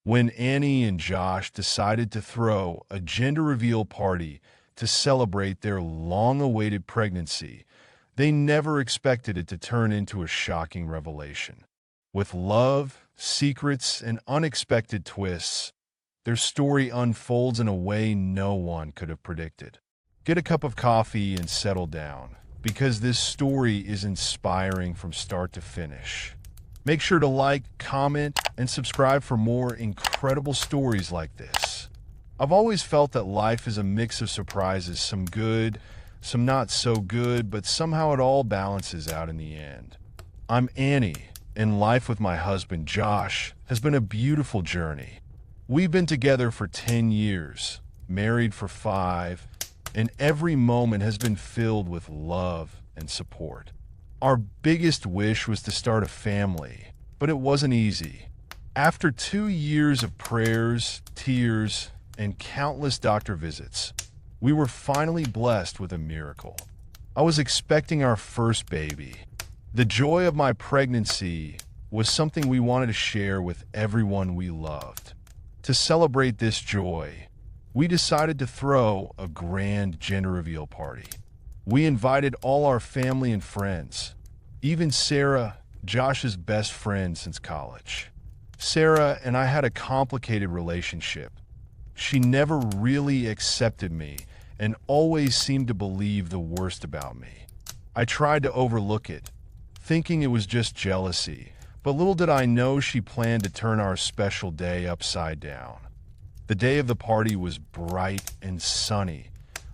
when Annie and Josh decided to throw a gender reveal party to celebrate their long-awaited pregnancy. They never expected it to turn into a shocking revelation. With love, secrets, and unexpected twists, their story unfolds in a way no one could have predicted. Get a cup of coffee and settle down, because this story is inspiring from start to finish. Make sure to like, comment, and subscribe for more incredible stories like this. I've always felt that life is a mix of surprises, some good, some not so good, but somehow it all balances out in the end. I'm Annie, and life with my husband Josh has been a beautiful journey. We've been together for 10 years, married for 5, and every moment has been filled with love and support. Our biggest wish was to start a family, but it wasn't easy. After 2 years of prayers, tears, and countless doctor visits, we were finally blessed with a miracle. I was expecting our first baby. The joy of my pregnancy was something we wanted to share with everyone we loved. To celebrate this joy, we decided to throw a grand gender reveal party. We invited all our family and friends, even Sarah, Josh's best friend since college. Sarah and I had a complicated relationship. She never really accepted me and always seemed to believe the worst about me. I tried to overlook it, thinking it was just jealousy, but little did I know she planned to turn our special day upside down. The day of the party was bright and sunny,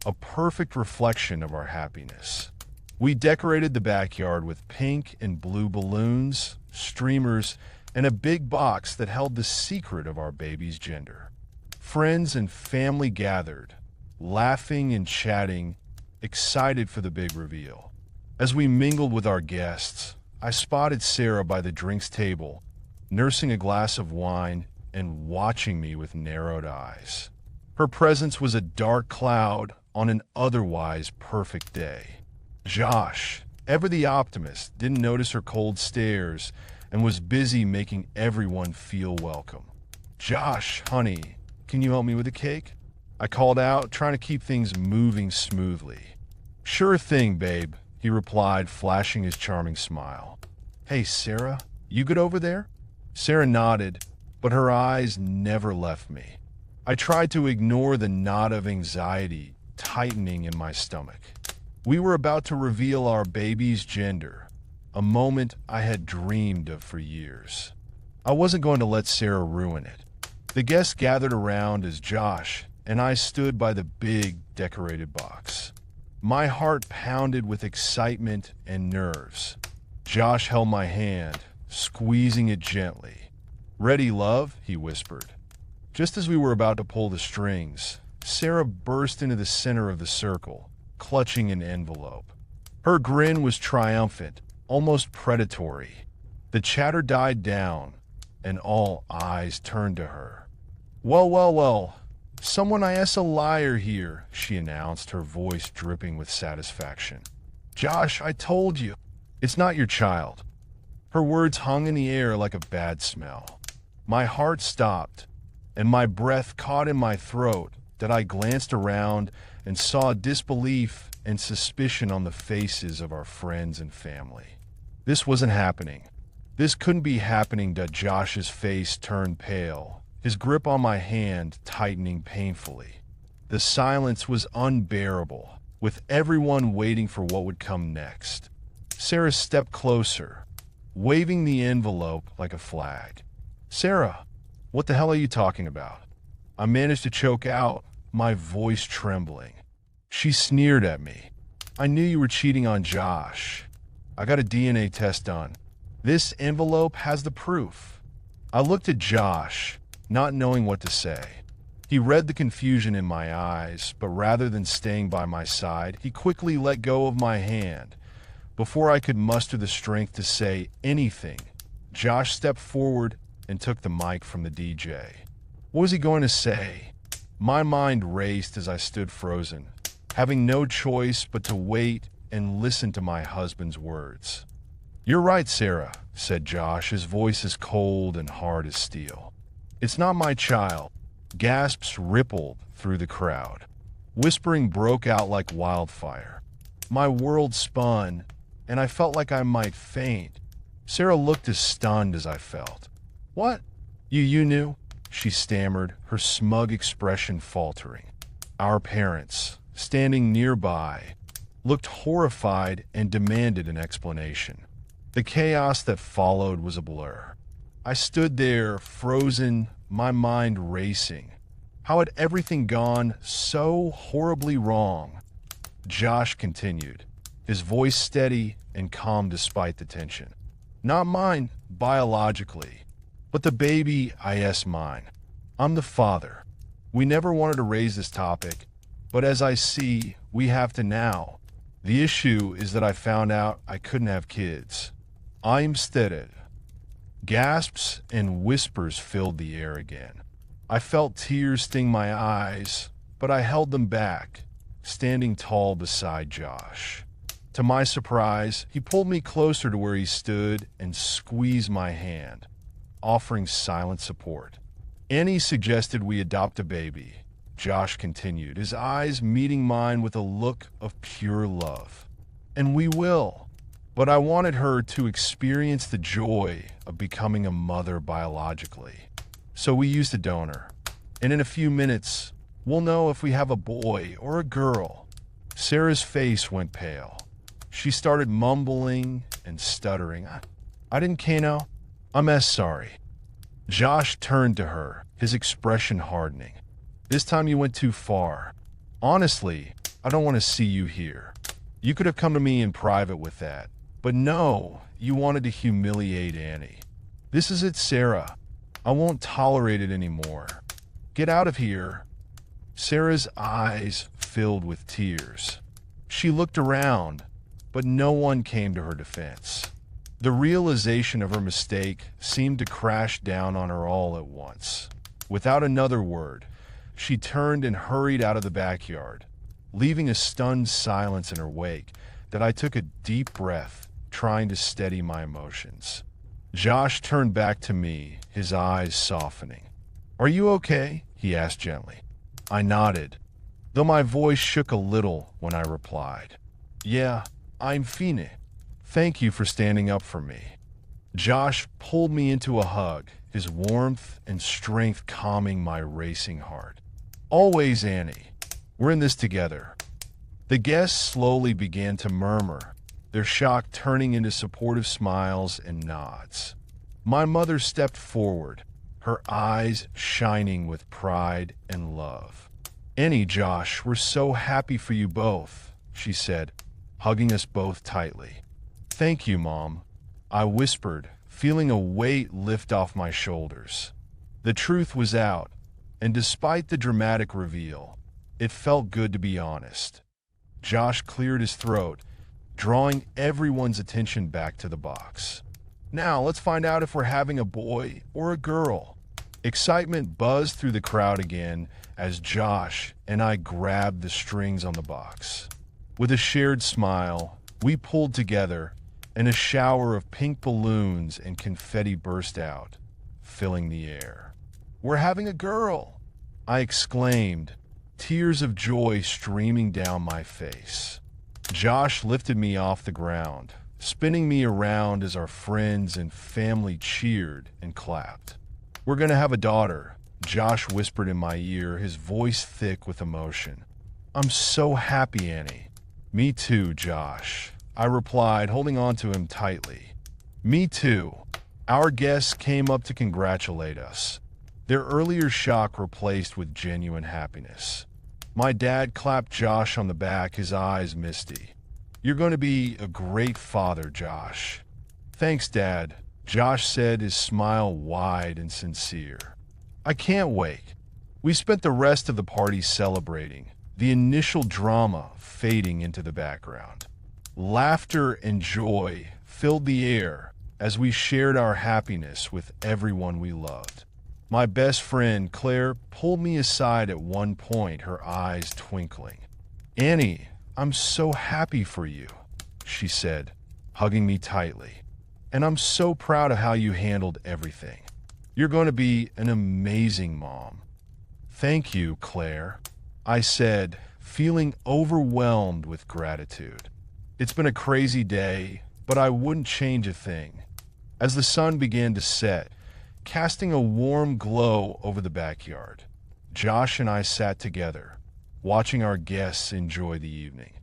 a perfect reflection of our happiness. We decorated the backyard with pink and blue balloons, streamers, and a big box that held the secret of our baby's gender. Friends and family gathered, laughing and chatting, excited for the big reveal. As we mingled with our guests, I spotted Sarah by the drinks table, nursing a glass of wine and watching me with narrowed eyes. Her presence was a dark cloud on an otherwise perfect day. Josh, ever the optimist, didn't notice her cold stares and was busy making everyone feel welcome. "Josh, honey, can you help me with the cake?" I called out, trying to keep things moving smoothly. "Sure thing, babe," he replied, flashing his charming smile. "Hey, Sarah, you good over there?" Sarah nodded, but her eyes never left me. I tried to ignore the knot of anxiety tightening in my stomach. We were about to reveal our baby's gender, a moment I had dreamed of for years. I wasn't going to let Sarah ruin it. The guests gathered around as Josh and I stood by the big decorated box. My heart pounded with excitement and nerves. Josh held my hand, squeezing it gently. "Ready, love?" he whispered. Just as we were about to pull the strings, Sarah burst into the center of the circle, clutching an envelope. Her grin was triumphant, almost predatory. The chatter died down, and all eyes turned to her. "Well, well, well, someone I.S. a liar here," she announced, her voice dripping with satisfaction. "Josh, I told you, it's not your child." Her words hung in the air like a bad smell. My heart stopped, and my breath caught in my throat that I glanced around and saw disbelief and suspicion on the faces of our friends and family. This wasn't happening. This couldn't be happening. Josh's face turned pale, his grip on my hand tightening painfully. The silence was unbearable, with everyone waiting for what would come next. Sarah stepped closer, waving the envelope like a flag. "Sarah, what the hell are you talking about?" I managed to choke out, my voice trembling. She sneered at me. "I knew you were cheating on Josh. I got a DNA test done. This envelope has the proof." I looked at Josh, not knowing what to say. He read the confusion in my eyes, but rather than staying by my side, he quickly let go of my hand. Before I could muster the strength to say anything, Josh stepped forward and took the mic from the DJ. What was he going to say? My mind raced as I stood frozen, having no choice but to wait and listen to my husband's words. "You're right, Sarah," said Josh, his voice as cold and hard as steel. It's not my child. Gasps rippled through the crowd. Whispering broke out like wildfire. My world spun, and I felt like I might faint. Sarah looked as stunned as I felt. What? You knew? She stammered, her smug expression faltering. Our parents, standing nearby, looked horrified and demanded an explanation. The chaos that followed was a blur. I stood there, frozen, my mind racing. How had everything gone so horribly wrong? Josh continued, his voice steady and calm despite the tension. Not mine, biologically, but the baby, yes, mine. I'm the father. We never wanted to raise this topic, but as I see, we have to now. The issue is that I found out I couldn't have kids. I'm steady. Gasps and whispers filled the air again. I felt tears sting my eyes, but I held them back, standing tall beside Josh. To my surprise, he pulled me closer to where he stood and squeezed my hand, offering silent support. Annie suggested we adopt a baby, Josh continued, his eyes meeting mine with a look of pure love. And we will. But I wanted her to experience the joy of becoming a mother biologically. So we used a donor. And in a few minutes, we'll know if we have a boy or a girl. Sarah's face went pale. She started mumbling and stuttering. I didn't, Kano. I'm sorry. Josh turned to her, his expression hardening. This time you went too far. Honestly, I don't want to see you here. You could have come to me in private with that. But no, you wanted to humiliate Annie. This is it, Sarah. I won't tolerate it anymore. Get out of here. Sarah's eyes filled with tears. She looked around, but no one came to her defense. The realization of her mistake seemed to crash down on her all at once. Without another word, she turned and hurried out of the backyard, leaving a stunned silence in her wake that I took a deep breath, trying to steady my emotions. Josh turned back to me, his eyes softening. Are you okay? He asked gently. I nodded, though my voice shook a little when I replied. Yeah, I'm fine. Thank you for standing up for me. Josh pulled me into a hug, his warmth and strength calming my racing heart. Always, Annie. We're in this together. The guests slowly began to murmur, their shock turning into supportive smiles and nods. My mother stepped forward, her eyes shining with pride and love. Annie, Josh, we're so happy for you both, she said, hugging us both tightly. Thank you, Mom, I whispered, feeling a weight lift off my shoulders. The truth was out, and despite the dramatic reveal, it felt good to be honest. Josh cleared his throat, drawing everyone's attention back to the box. Now, let's find out if we're having a boy or a girl. Excitement buzzed through the crowd again as Josh and I grabbed the strings on the box. With a shared smile, we pulled together, and a shower of pink balloons and confetti burst out, filling the air. We're having a girl, I exclaimed, tears of joy streaming down my face. Josh lifted me off the ground, spinning me around as our friends and family cheered and clapped. We're gonna have a daughter, Josh whispered in my ear, his voice thick with emotion. I'm so happy, Annie. Me too, Josh, I replied, holding on to him tightly. Me too. Our guests came up to congratulate us, their earlier shock replaced with genuine happiness. My dad clapped Josh on the back, his eyes misty. You're going to be a great father, Josh. Thanks, Dad, Josh said, his smile wide and sincere. I can't wait. We spent the rest of the party celebrating, the initial drama fading into the background. Laughter and joy filled the air as we shared our happiness with everyone we loved. My best friend, Claire, pulled me aside at one point, her eyes twinkling. Annie, I'm so happy for you, she said, hugging me tightly. And I'm so proud of how you handled everything. You're going to be an amazing mom." "Thank you, Claire," I said, feeling overwhelmed with gratitude. It's been a crazy day, but I wouldn't change a thing. As the sun began to set, casting a warm glow over the backyard, Josh and I sat together, watching our guests enjoy the evening.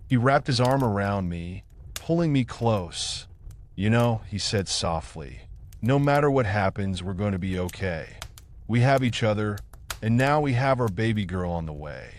He wrapped his arm around me, pulling me close. "You know," he said softly, "no matter what happens, we're going to be okay. We have each other, and now we have our baby girl on the way."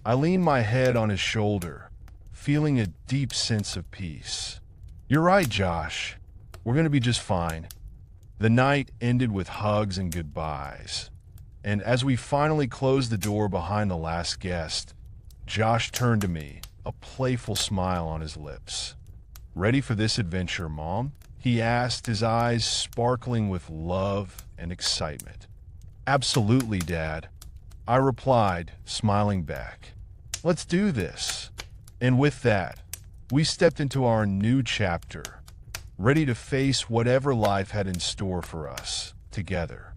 I leaned my head on his shoulder, feeling a deep sense of peace. "You're right, Josh. We're going to be just fine." The night ended with hugs and goodbyes. And as we finally closed the door behind the last guest, Josh turned to me, a playful smile on his lips. "Ready for this adventure, Mom?" he asked, his eyes sparkling with love and excitement. "Absolutely, Dad," I replied, smiling back. "Let's do this." And with that, we stepped into our new chapter, ready to face whatever life had in store for us together.